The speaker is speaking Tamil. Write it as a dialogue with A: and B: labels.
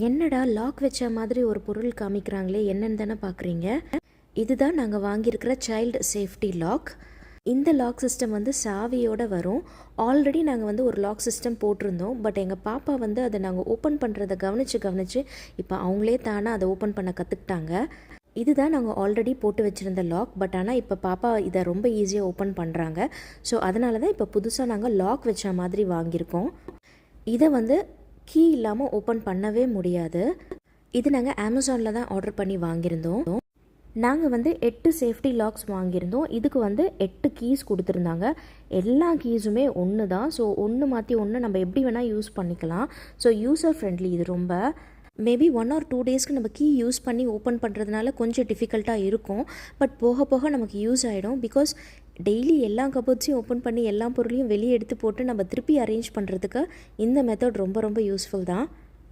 A: என்னடா லாக் வச்ச மாதிரி ஒரு பொருள் காமிக்கிறாங்களே, என்னன்னு தானே பார்க்குறீங்க. இதுதான் நாங்கள் வாங்கியிருக்கிற சைல்டு சேஃப்டி லாக். இந்த லாக் சிஸ்டம் வந்து சாவியோடு வரும். ஆல்ரெடி நாங்கள் வந்து ஒரு லாக் சிஸ்டம் போட்டிருந்தோம். பட் எங்கள் பாப்பா வந்து அதை நாங்கள் ஓப்பன் பண்ணுறதை கவனித்து இப்போ அவங்களே தானே அதை ஓப்பன் பண்ண கற்றுக்கிட்டாங்க. இதுதான் நாங்கள் ஆல்ரெடி போட்டு வச்சுருந்த லாக். பட் ஆனால் இப்போ பாப்பா இதை ரொம்ப ஈஸியாக ஓப்பன் பண்ணுறாங்க. ஸோ அதனால தான் இப்போ புதுசாக நாங்கள் லாக் வச்ச மாதிரி வாங்கியிருக்கோம். இதை வந்து கீ இல்லாமல் ஓப்பன் பண்ணவே முடியாது. இது நாங்கள் அமேசானில் தான் ஆர்டர் பண்ணி வாங்கியிருந்தோம். நாங்கள் வந்து 8 சேஃப்டி லாக்ஸ் வாங்கியிருந்தோம். இதுக்கு வந்து 8 கீஸ் கொடுத்துருந்தாங்க. எல்லா கீஸுமே ஒன்று தான். ஸோ ஒன்று மாற்றி ஒன்று நம்ம எப்படி வேணால் யூஸ் பண்ணிக்கலாம். ஸோ யூசர் ஃப்ரெண்ட்லி இது ரொம்ப. மேபி 1 or 2 டேஸ்க்கு நம்ம கீ யூஸ் பண்ணி ஓப்பன் பண்ணுறதுனால கொஞ்சம் டிஃபிகல்ட்டாக இருக்கும். பட் போக போக நமக்கு யூஸ் ஆகிடும். பிகாஸ் டெய்லி எல்லா கபோர்ட்ஸையும் ஓப்பன் பண்ணி எல்லா பொருளையும் வெளியே எடுத்து போட்டு நம்ம திருப்பி அரேஞ்ச் பண்ணுறதுக்கு இந்த மெத்தட் ரொம்ப ரொம்ப யூஸ்ஃபுல் தான்.